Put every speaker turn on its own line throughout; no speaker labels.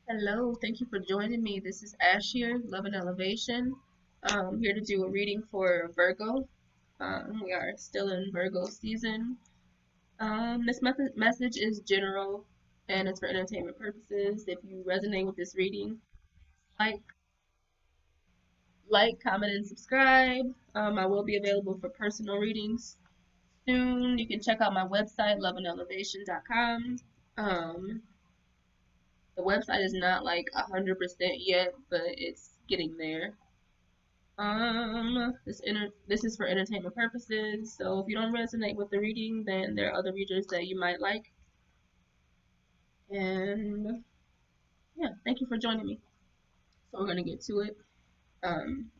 Hello, thank you for joining me. This is Ash here, Love and Elevation. Here to do a reading for Virgo. We are still in Virgo season. This message is general and it's for entertainment purposes. If you resonate with this reading, like, comment, and subscribe. I will be available for personal readings soon. You can check out my website, loveandelevation.com. Um, the website is not like 100% yet, but it's getting there. This is for entertainment purposes. So if you don't resonate with the reading, then there are other readers that you might like. And yeah, thank you for joining me. So we're gonna get to it. Um,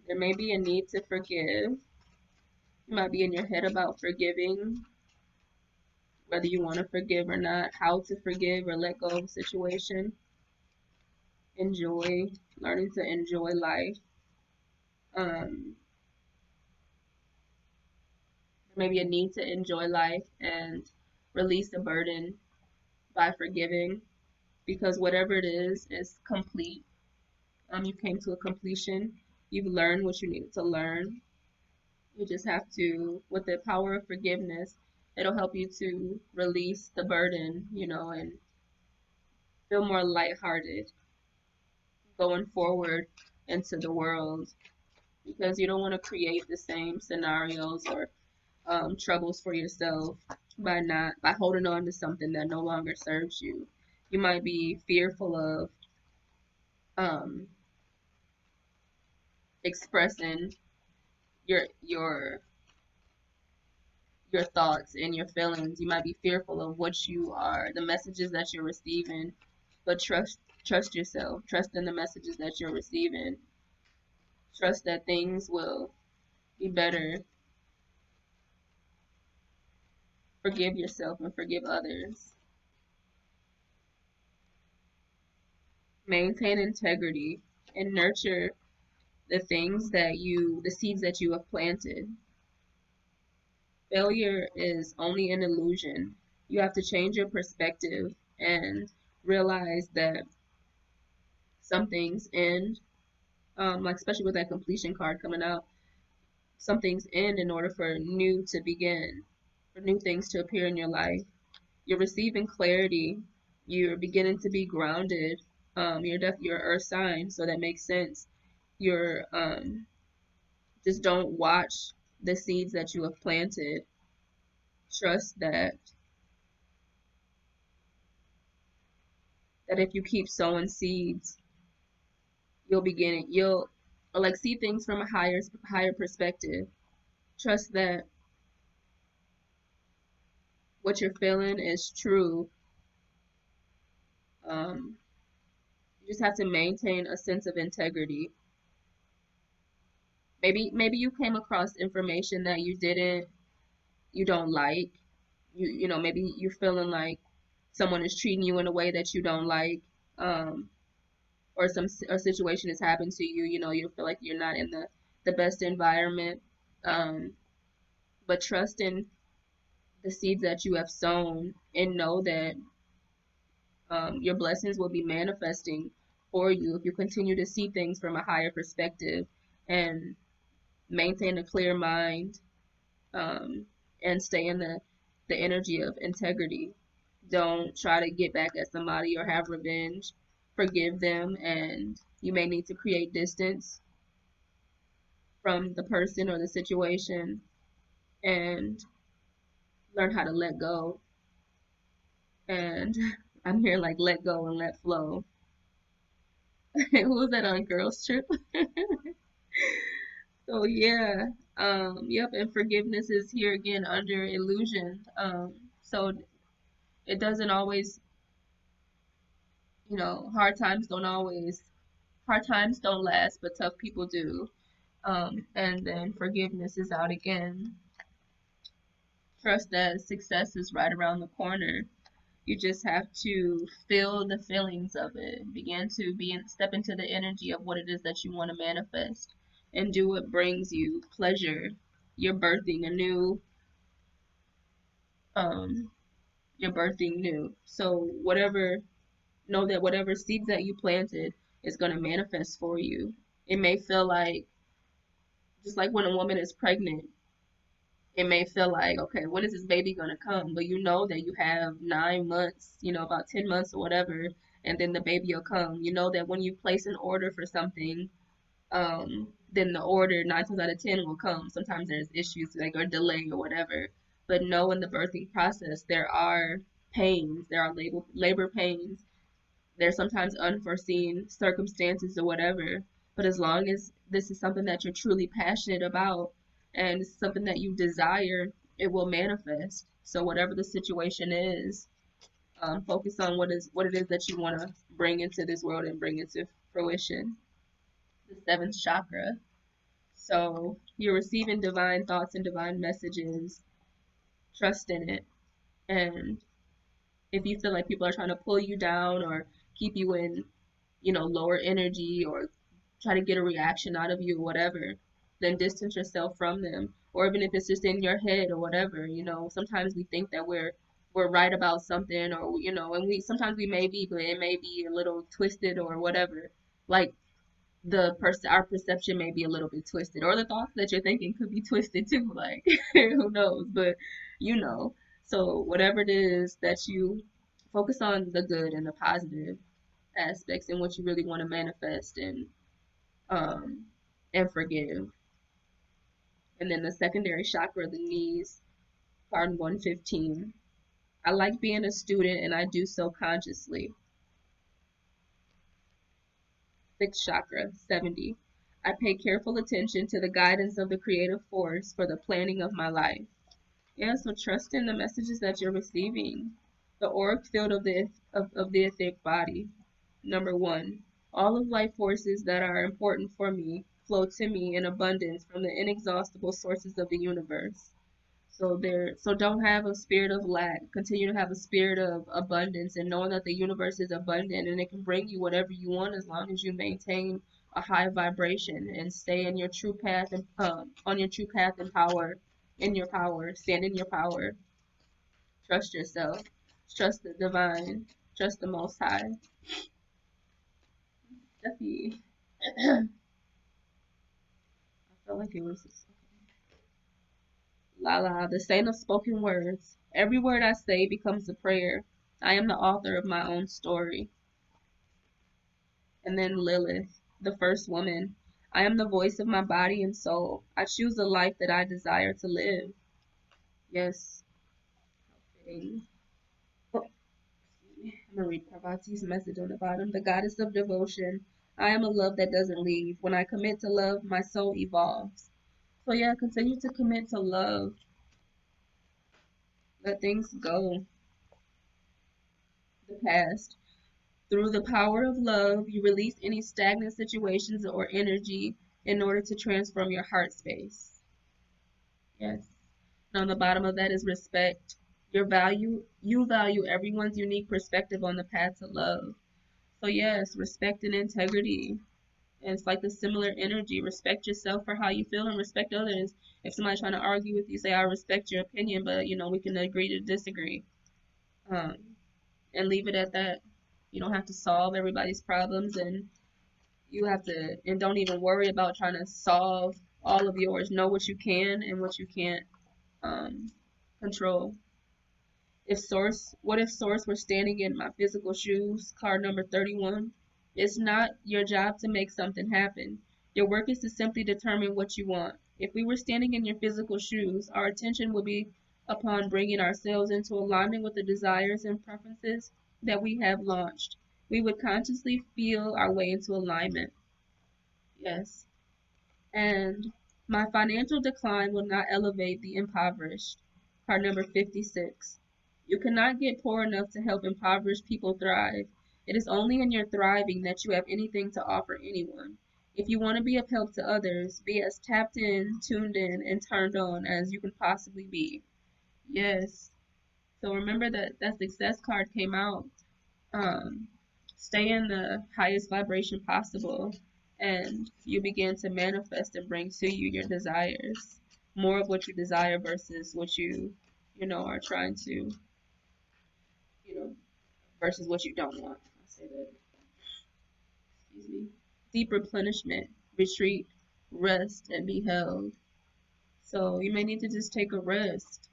there may be a need to forgive. You might be in your head about forgiving, whether you want to forgive or not, how to forgive or let go of a situation. Enjoy, learning to enjoy life. Um, there may be a need to enjoy life and release the burden by forgiving, because whatever it is complete. You came to a completion. You've learned what you needed to learn. You just have to, with the power of forgiveness, it'll help you to release the burden, and feel more lighthearted going forward into the world, because you don't want to create the same scenarios or troubles for yourself by holding on to something that no longer serves you. You might be fearful of um, expressing your your your thoughts and your feelings. You might be fearful of what you are, the messages that you're receiving, but trust yourself. Trust in the messages that you're receiving. Trust that things will be better. Forgive yourself and forgive others. Maintain integrity and nurture the seeds that you have planted. Failure is only an illusion. You have to change your perspective and realize that some things end, like especially with that completion card coming out, some things end in order for new to begin, for new things to appear in your life. You're receiving clarity. You're beginning to be grounded. You're earth sign, so that makes sense. You're just don't watch the seeds that you have planted. Trust that if you keep sowing seeds, you'll like see things from a higher perspective. Trust that what you're feeling is true. Um, you just have to maintain a sense of integrity. Maybe you came across information that you don't like. Maybe you're feeling like someone is treating you in a way that you don't like. Um, or a situation has happened to you. You feel like you're not in the best environment. Um, but trust in the seeds that you have sown and know that your blessings will be manifesting for you if you continue to see things from a higher perspective and maintain a clear mind, um, and stay in the energy of integrity. Don't try to get back at somebody or have revenge. Forgive them, and you may need to create distance from the person or the situation and learn how to let go. And I'm here like let go and let flow. Who was that on Girls Trip? So yeah, yep, and forgiveness is here again under illusion. So it doesn't always, hard times don't last, but tough people do. And then forgiveness is out again. Trust that success is right around the corner. You just have to feel the feelings of it. Begin to step into the energy of what it is that you want to manifest and do what brings you pleasure. You're birthing a new um you're birthing new. So whatever know that whatever seeds that you planted is going to manifest for you. It may feel like just like when a woman is pregnant, it may feel like, okay, when is this baby going to come? But you know that you have 9 months, about 10 months or whatever, and then the baby will come. You know that when you place an order for something, then the order 9 times out of 10 will come. Sometimes there's issues like or delay or whatever. But no, in the birthing process, there are pains, there are labor pains, there's sometimes unforeseen circumstances or whatever. But as long as this is something that you're truly passionate about and it's something that you desire, it will manifest. So whatever the situation is, focus on what it is that you want to bring into this world and bring into fruition. The seventh chakra. So you're receiving divine thoughts and divine messages. Trust in it. And if you feel like people are trying to pull you down or keep you in lower energy or try to get a reaction out of you or whatever, then distance yourself from them. Or even if it's just in your head or whatever, sometimes we think that we're right about something or and we sometimes we may be, but it may be a little twisted or whatever. Like our perception may be a little bit twisted, or the thoughts that you're thinking could be twisted too. Like who knows? But you know, so whatever it is that you focus on the good and the positive aspects and what you really want to manifest um and forgive. And then the secondary chakra, the knees, card 115. I like being a student and I do so consciously. Sixth chakra, 70. I pay careful attention to the guidance of the creative force for the planning of my life. Yeah, so trust in the messages that you're receiving. The auric field of the etheric body. Number one, all of life forces that are important for me flow to me in abundance from the inexhaustible sources of the universe. So don't have a spirit of lack. Continue to have a spirit of abundance and knowing that the universe is abundant and it can bring you whatever you want as long as you maintain a high vibration and stay in your true path and on your true path and power, in your power, stand in your power. Trust yourself. Trust the divine. Trust the Most High. Steffi. I felt like it was Lala, the saint of spoken words. Every word I say becomes a prayer. I am the author of my own story. And then Lilith, the first woman. I am the voice of my body and soul. I choose the life that I desire to live. Yes. Okay. Oh, I'm gonna read Parvati's message on the bottom. The goddess of devotion. I am a love that doesn't leave. When I commit to love, my soul evolves. So yeah, continue to commit to love. Let things go. The past. Through the power of love, you release any stagnant situations or energy in order to transform your heart space. Yes. And on the bottom of that is respect. You value everyone's unique perspective on the path to love. So yes, respect and integrity. And it's like the similar energy. Respect yourself for how you feel and respect others. If somebody's trying to argue with you, say, I respect your opinion, but we can agree to disagree. Um, and leave it at that. You don't have to solve everybody's problems and don't even worry about trying to solve all of yours. Know what you can and what you can't control. What if Source were standing in my physical shoes? Card number 31. It's not your job to make something happen. Your work is to simply determine what you want. If we were standing in your physical shoes, our attention would be upon bringing ourselves into alignment with the desires and preferences that we have launched. We would consciously feel our way into alignment. Yes. And my financial decline will not elevate the impoverished. Card number 56. You cannot get poor enough to help impoverished people thrive. It is only in your thriving that you have anything to offer anyone. If you want to be of help to others, be as tapped in, tuned in, and turned on as you can possibly be. Yes. So remember that that success card came out. Um, Stay in the highest vibration possible, and you begin to manifest and bring to you your desires. More of what you desire versus what are trying to, versus what you don't want. I'll say that. Excuse me. Deep replenishment, retreat, rest, and be held. So you may need to just take a rest.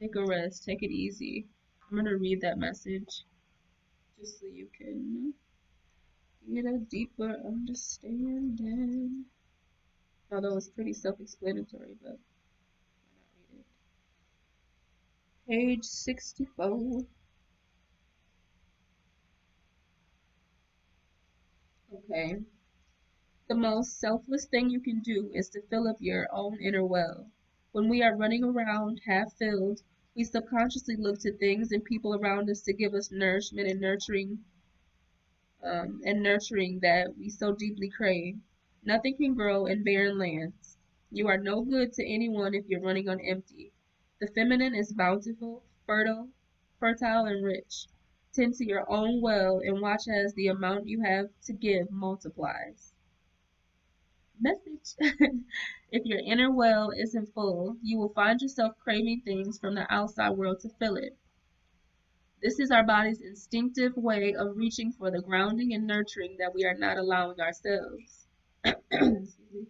Take a rest. Take it easy. I'm going to read that message just so you can get a deeper understanding. Although it's pretty self-explanatory, but why not read it? Page 64. Okay. The most selfless thing you can do is to fill up your own inner well. When we are running around half filled, we subconsciously look to things and people around us to give us nourishment and nurturing that we so deeply crave. Nothing can grow in barren lands. You are no good to anyone if you're running on empty. The feminine is bountiful, fertile, and rich. Tend to your own well and watch as the amount you have to give multiplies. Message. If your inner well isn't full, you will find yourself craving things from the outside world to fill it. This is our body's instinctive way of reaching for the grounding and nurturing that we are not allowing ourselves. Excuse me.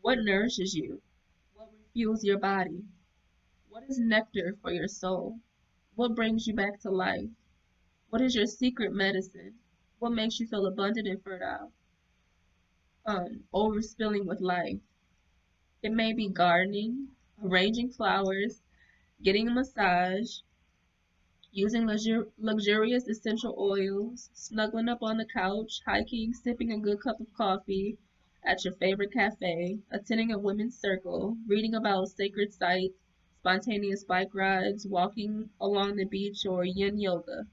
What nourishes you? What refuels your body? What is nectar for your soul? What brings you back to life? What is your secret medicine? What makes you feel abundant and fertile? Overspilling with life. It may be gardening, arranging flowers, getting a massage, using luxurious essential oils, snuggling up on the couch, hiking, sipping a good cup of coffee at your favorite cafe, attending a women's circle, reading about sacred sites, spontaneous bike rides, walking along the beach, or yin yoga.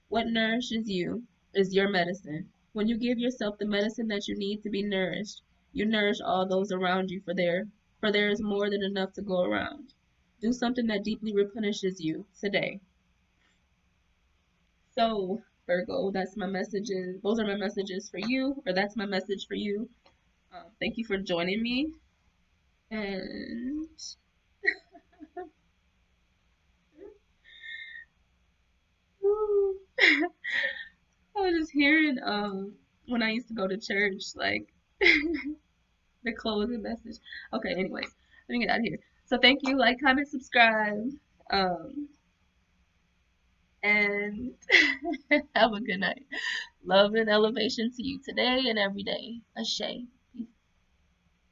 What nourishes you is your medicine. When you give yourself the medicine that you need to be nourished, you nourish all those around you, for there is more than enough to go around. Do something that deeply replenishes you today. So, Virgo, that's my messages. Those are my messages for you, or that's my message for you. Thank you for joining me. And I was just hearing when I used to go to church, like the closing message. Okay, anyways, let me get out of here. So thank you, like, comment, subscribe, um, and have a good night. Love and elevation to you today and every day. Ashe.